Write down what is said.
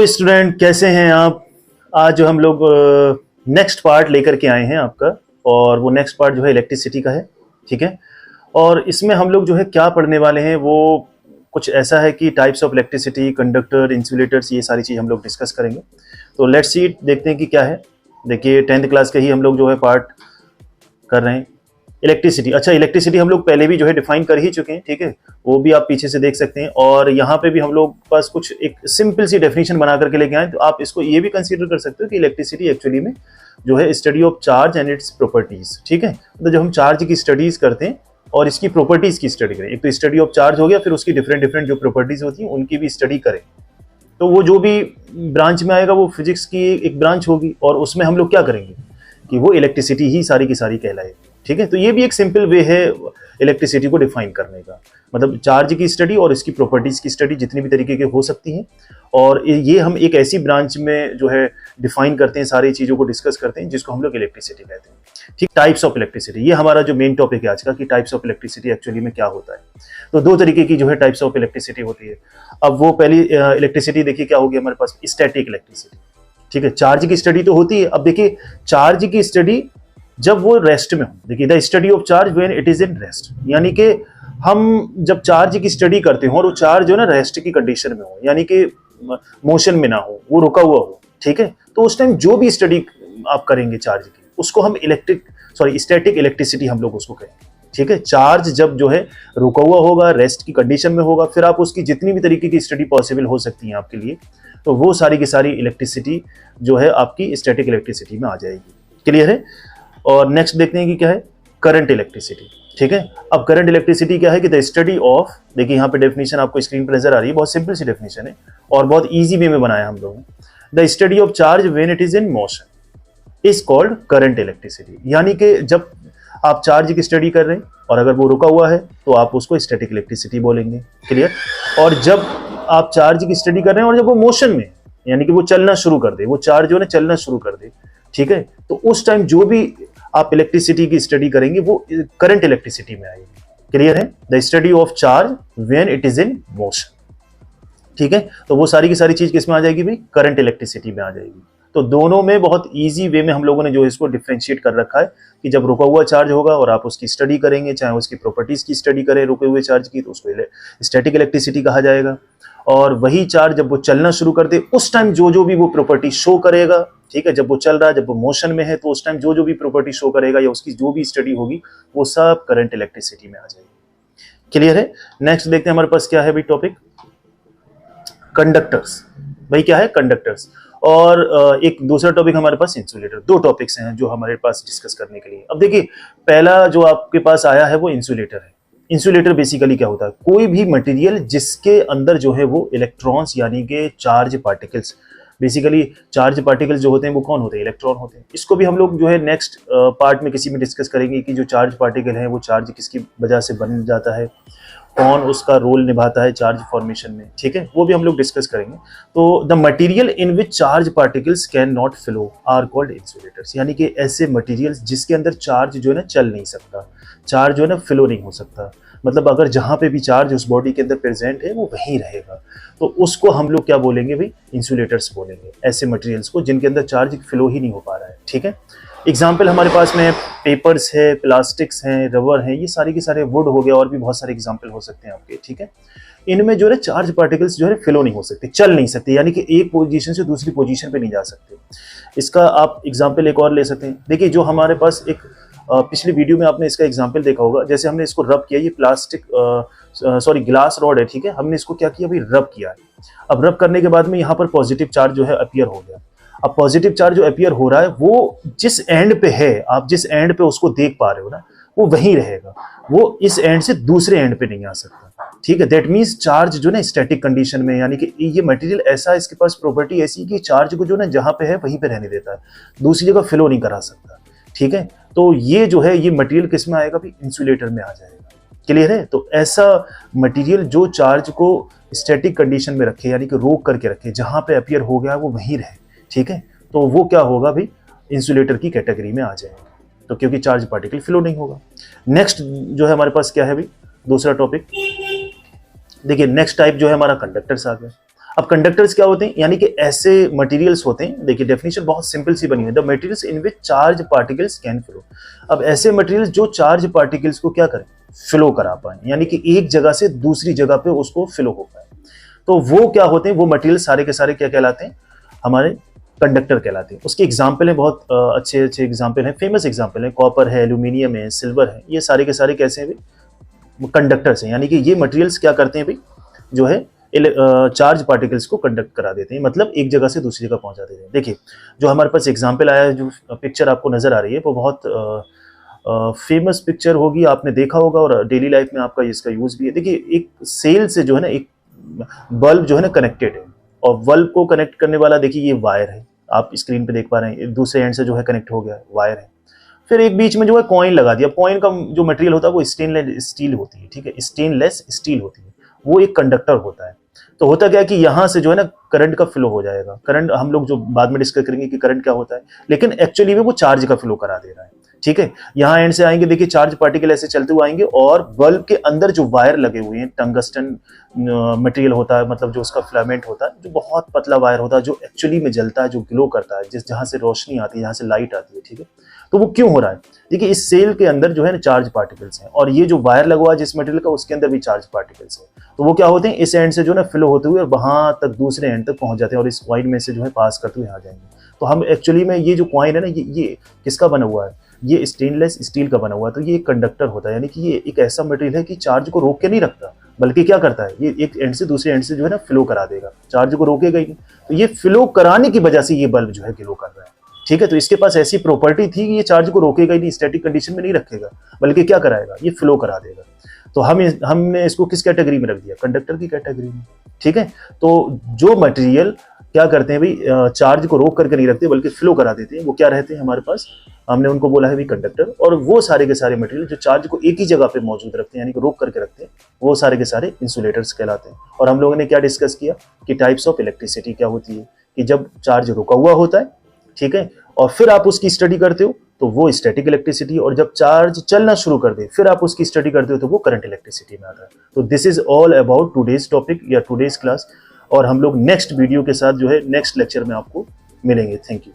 Hello student, कैसे हैं आप। आज जो हम लोग नेक्स्ट पार्ट लेकर के आए हैं आपका, और वो नेक्स्ट पार्ट जो है इलेक्ट्रिसिटी का है। ठीक है, और इसमें हम लोग जो है क्या पढ़ने वाले हैं वो कुछ ऐसा है कि types of electricity, conductor, insulators, ये सारी चीज़ हम लोग डिस्कस करेंगे। तो लेट्स सी, देखते हैं कि क्या है। देखिए 10th क्लास का ही हम लोग जो है पार्ट कर रहे हैं। इलेक्ट्रिसिटी, अच्छा इलेक्ट्रिसिटी हम लोग पहले भी जो है डिफाइन कर ही चुके हैं, ठीक है, वो भी आप पीछे से देख सकते हैं। और यहाँ पे भी हम लोग पास कुछ एक सिंपल सी डेफिनेशन बना करके लेके आए, तो आप इसको ये भी कंसीडर कर सकते हो कि इलेक्ट्रिसिटी एक्चुअली में जो है study of charge and its properties. ठीक है, तो जब हम चार्ज की स्टडीज करते हैं और इसकी प्रॉपर्टीज की स्टडी करें, एक तो स्टडी ऑफ चार्ज हो गया, फिर उसकी डिफरेंट डिफरेंट जो प्रॉपर्टीज होती हैं उनकी भी स्टडी करें, तो वो जो भी ब्रांच में आएगा वो फिजिक्स की एक ब्रांच होगी, और उसमें हम लोग क्या करेंगे कि वो इलेक्ट्रिसिटी ही सारी की सारी कहलाएगी। ठीक है, तो ये भी एक सिंपल वे है इलेक्ट्रिसिटी को डिफाइन करने का, मतलब चार्ज की स्टडी और इसकी प्रॉपर्टीज की स्टडी जितनी भी तरीके की हो सकती हैं, और ये हम एक ऐसी ब्रांच में जो है डिफाइन करते हैं, सारी चीज़ों को डिस्कस करते हैं, जिसको हम लोग इलेक्ट्रिसिटी कहते हैं। ठीक, टाइप्स ऑफ इलेक्ट्रिसिटी, ये हमारा जो मेन टॉपिक है आज का, कि टाइप्स ऑफ इलेक्ट्रिसिटी एक्चुअली में क्या होता है। तो दो तरीके की जो है टाइप्स ऑफ इलेक्ट्रिसिटी होती है। अब वो पहली इलेक्ट्रिसिटी देखिए क्या होगी हमारे पास, स्टैटिक इलेक्ट्रिसिटी। ठीक है, चार्ज की स्टडी तो होती है। अब देखिए चार्ज की स्टडी जब वो रेस्ट में हो, देखिए the study of charge when it is in rest, यानी कि हम जब चार्ज की स्टडी करते हो और वो चार्ज जो है ना रेस्ट की कंडीशन में हो, यानी कि मोशन में ना हो, वो रुका हुआ हो। ठीक है, तो उस टाइम जो भी स्टडी आप करेंगे चार्ज की, उसको हम स्टैटिक इलेक्ट्रिसिटी हम लोग उसको कहेंगे। ठीक है, चार्ज जब जो है रुका हुआ होगा, रेस्ट की कंडीशन में होगा, फिर आप उसकी जितनी भी तरीके की स्टडी पॉसिबल हो सकती है आपके लिए, तो वो सारी की सारी इलेक्ट्रिसिटी जो है आपकी स्टैटिक इलेक्ट्रिसिटी में आ जाएगी। क्लियर है। और नेक्स्ट देखते हैं कि क्या है, करंट इलेक्ट्रिसिटी। ठीक है, अब करंट इलेक्ट्रिसिटी क्या है कि द स्टडी ऑफ, देखिए यहाँ पे डेफिनेशन आपको स्क्रीन पर नजर आ रही है, बहुत सिंपल सी डेफिनेशन है और बहुत इजी वे में बनाया हम लोगों ने। The study of charge when it is in motion is called current electricity, यानी कि जब आप चार्ज की स्टडी कर रहे हैं और अगर वो रुका हुआ है तो आप उसको स्टैटिक इलेक्ट्रिसिटी बोलेंगे। क्लियर। और जब आप चार्ज की स्टडी कर रहे हैं और जब वो मोशन में, यानी कि वो चलना शुरू कर दे, वो चार्ज जो है चलना शुरू कर दे, ठीक है, तो उस टाइम जो भी आप इलेक्ट्रिसिटी की स्टडी करेंगे वो करंट इलेक्ट्रिसिटी में आएगी। क्लियर है, the study of charge when it is in motion. ठीक है, तो वो सारी की सारी चीज किसमें आ जाएगी भाई, करंट इलेक्ट्रिसिटी में आ जाएगी। तो दोनों में बहुत इजी वे में हम लोगों ने जो इसको डिफरेंशिएट कर रखा है कि जब रुका हुआ चार्ज होगा और आप उसकी स्टडी करेंगे, चाहे उसकी प्रॉपर्टीज की स्टडी करें रुके हुए चार्ज की, तो उसको स्टैटिक इलेक्ट्रिसिटी कहा जाएगा। और वही चार्ज जब वो चलना शुरू कर दे, उस टाइम जो जो भी वो प्रॉपर्टी शो करेगा, ठीक है, जब वो चल रहा है, जब वो मोशन में है, तो उस टाइम जो जो भी प्रॉपर्टी शो करेगा या उसकी जो भी स्टडी होगी वो सब करंट इलेक्ट्रिसिटी में आ जाएगी। क्लियर है। नेक्स्ट देखते हैं हमारे पास क्या है भाई टॉपिक, कंडक्टर्स। भाई क्या है, कंडक्टर्स। और एक दूसरा टॉपिक हमारे पास इंसुलेटर। दो टॉपिक्स हैं जो हमारे पास डिस्कस करने के लिए। अब देखिए पहला जो आपके पास आया है वो इंसुलेटर है। इंसुलेटर बेसिकली क्या होता है, कोई भी मटेरियल जिसके अंदर जो है वो इलेक्ट्रॉन्स यानी कि charge particles, basically charge particles जो होते हैं वो कौन होते हैं, इलेक्ट्रॉन होते हैं। इसको भी हम लोग जो है नेक्स्ट पार्ट में किसी में डिस्कस करेंगे कि जो चार्ज पार्टिकल है वो चार्ज किसकी वजह से बन जाता है, कौन उसका रोल निभाता है चार्ज फॉर्मेशन में। ठीक है, वो भी हम लोग डिस्कस करेंगे। तो the material in which charge particles can not flow are called insulators, यानी कि ऐसे मटेरियल्स जिसके अंदर चार्ज जो है ना चल नहीं सकता, चार्ज जो है ना फ्लो नहीं हो सकता, मतलब अगर जहां पे भी चार्ज उस बॉडी के अंदर प्रेजेंट है वो वहीं रहेगा, तो उसको हम लोग क्या बोलेंगे भाई, इंसुलेटर्स बोलेंगे, ऐसे मटेरियल्स को जिनके अंदर चार्ज फ्लो ही नहीं हो पा रहा है। ठीक है, एग्जाम्पल हमारे पास में पेपर्स है, प्लास्टिक्स हैं, रबर है, ये सारे के सारे, वुड हो गया, और भी बहुत सारे एग्जाम्पल हो सकते हैं आपके। ठीक है, इनमें जो है चार्ज पार्टिकल्स जो है फ्लो नहीं हो सकते, चल नहीं सकते, यानी कि एक पोजीशन से दूसरी पोजीशन पे नहीं जा सकते। इसका आप एग्जाम्पल एक और ले सकते हैं। देखिए जो हमारे पास एक पिछली वीडियो में आपने इसका एग्जाम्पल देखा होगा, जैसे हमने इसको रब किया, ये प्लास्टिक ग्लास रॉड है, ठीक है, हमने इसको क्या किया भाई, रब किया है। अब रब करने के बाद में यहाँ पर पॉजिटिव चार्ज जो है अपीयर हो गया। अब पॉजिटिव चार्ज जो अपीयर हो रहा है वो जिस एंड पे है, आप जिस एंड पे उसको देख पा रहे हो ना, वो वहीं रहेगा, वो इस एंड से दूसरे एंड पे नहीं आ सकता। ठीक है, दैट मीन्स चार्ज जो ना स्टैटिक कंडीशन में, यानी कि ये मटेरियल ऐसा, इसके पास प्रॉपर्टी ऐसी कि चार्ज को जो ना जहां पे है वहीं पे रहने देता है, दूसरी जगह फ्लो नहीं करा सकता। ठीक है, तो ये जो है ये मटेरियल किस में आएगा भी, इंसुलेटर में आ जाएगा। क्लियर है। तो ऐसा मटेरियल जो चार्ज को स्टैटिक कंडीशन में रखे, यानी कि रोक करके रखे, जहां पे अपीयर हो गया वो वहीं रहे। ठीक है, तो वो क्या होगा भाई, इंसुलेटर की कैटेगरी में आ जाएगा, तो क्योंकि चार्ज पार्टिकल फ्लो नहीं होगा। नेक्स्ट जो है हमारे पास क्या है भाई, दूसरा टॉपिक देखिए, नेक्स्ट टाइप जो है हमारा कंडक्टर्स आ गया। अब कंडक्टर्स क्या होते हैं, यानी कि ऐसे मटेरियल्स होते हैं, देखिए डेफिनेशन बहुत सिंपल सी बनी है, the materials in which charge particles can flow. अब ऐसे मटेरियल्स जो चार्ज पार्टिकल्स को क्या करें, फ्लो करा पाए, यानी कि एक जगह से दूसरी जगह पे उसको फ्लो हो पाए, तो वो क्या होते हैं, वो मटेरियल सारे के सारे क्या कहलाते हैं, हमारे कंडक्टर कहलाते हैं। उसके एग्जाम्पल है, बहुत अच्छे अच्छे एग्जाम्पल हैं, फेमस एग्जाम्पल है, कॉपर है, एल्यूमिनियम है, सिल्वर है, ये सारे के सारे कैसे हैं भाई, कंडक्टर्स हैं, यानी कि ये मटेरियल्स क्या करते हैं भाई, जो है चार्ज पार्टिकल्स को कंडक्ट करा देते हैं, मतलब एक जगह से दूसरी जगह पहुंचा देते हैं। देखिए जो हमारे पास एग्जाम्पल आया है, जो पिक्चर आपको नजर आ रही है, वो बहुत फेमस पिक्चर होगी, आपने देखा होगा और डेली लाइफ में आपका इसका यूज भी है। देखिए एक सेल से जो है ना एक बल्ब जो है ना कनेक्टेड है, और बल्ब को कनेक्ट करने वाला देखिए ये वायर है, आप स्क्रीन पे देख पा रहे हैं, दूसरे एंड से जो है कनेक्ट हो गया वायर है, फिर एक बीच में जो है कॉइन लगा दिया, कॉइन का जो मटेरियल होता है वो स्टेनलेस स्टील होती है, ठीक है, स्टेनलेस स्टील होती है, वो एक कंडक्टर होता है। तो होता क्या है कि यहाँ से जो है ना करंट का फ्लो हो जाएगा, करंट हम लोग जो बाद में डिस्कस करेंगे कि करंट क्या होता है, लेकिन एक्चुअली में वो चार्ज का फ्लो करा दे रहा है, ठीक है। यहाँ एंड से आएंगे, देखिए चार्ज पार्टिकल ऐसे चलते हुए आएंगे, और बल्ब के अंदर जो वायर लगे हुए हैं, टंगस्टन मटेरियल होता है, मतलब जो उसका फिलामेंट होता है, जो बहुत पतला वायर होता है, जो एक्चुअली में जलता है, जो ग्लो करता है, जिस जहां से रोशनी आती है, जहां से लाइट आती है, ठीक है। तो वो क्यों हो रहा है, देखिए इस सेल के अंदर जो है ना चार्ज पार्टिकल्स हैं, और ये जो वायर लगा हुआ है जिस मटेरियल का, उसके अंदर भी चार्ज पार्टिकल्स है। तो वो क्या होते हैं, इस एंड से जो है ना फ्लो होते हुए वहां तक दूसरे एंड तक पहुंच जाते हैं, और इस कॉइन में से जो है पास करते हुए आ जाएंगे। तो हम एक्चुअली में ये जो कॉइन है ना, ये किसका बना हुआ है, ये स्टेनलेस स्टील का बना हुआ है। तो ये एक कंडक्टर होता है, यानी कि ये एक ऐसा मटेरियल है कि चार्ज को रोक के नहीं रखता, बल्कि क्या करता है, ये एक एंड से दूसरे एंड से जो है ना फ्लो करा देगा, चार्ज को रोकेगा ही नहीं। तो ये फ्लो कराने की वजह से ये बल्ब जो है ग्लो कर रहा है, ठीक है। तो इसके पास ऐसी प्रॉपर्टी थी कि ये चार्ज को रोकेगा ही नहीं, स्टैटिक कंडीशन में नहीं रखेगा, बल्कि क्या कराएगा, ये फ्लो करा देगा। तो हमने इसको किस कैटेगरी में रख दिया, कंडक्टर की कैटेगरी में, ठीक है। तो जो मटेरियल क्या करते हैं भाई, चार्ज को रोक करके नहीं रखते बल्कि फ्लो करा देते हैं, वो क्या रहते हैं हमारे पास, हमने उनको बोला है भी कंडक्टर। और वो सारे के सारे मटेरियल जो चार्ज को एक ही जगह पे मौजूद रखते हैं, यानी कि रोक करके रखते हैं, वो सारे के सारे इंसुलेटर्स कहलाते हैं। और हम लोगों ने क्या डिस्कस किया कि टाइप्स ऑफ इलेक्ट्रिसिटी क्या होती है, कि जब चार्ज रुका हुआ होता है, ठीक है, और फिर आप उसकी स्टडी करते हो तो वो स्टैटिक इलेक्ट्रिसिटी, और जब चार्ज चलना शुरू कर दे फिर आप उसकी स्टडी करते हो तो वो करंट इलेक्ट्रिसिटी में आता है। तो this is all about today's topic या टुडेज क्लास, और हम लोग नेक्स्ट वीडियो के साथ जो है नेक्स्ट लेक्चर में आपको मिलेंगे। Thank you.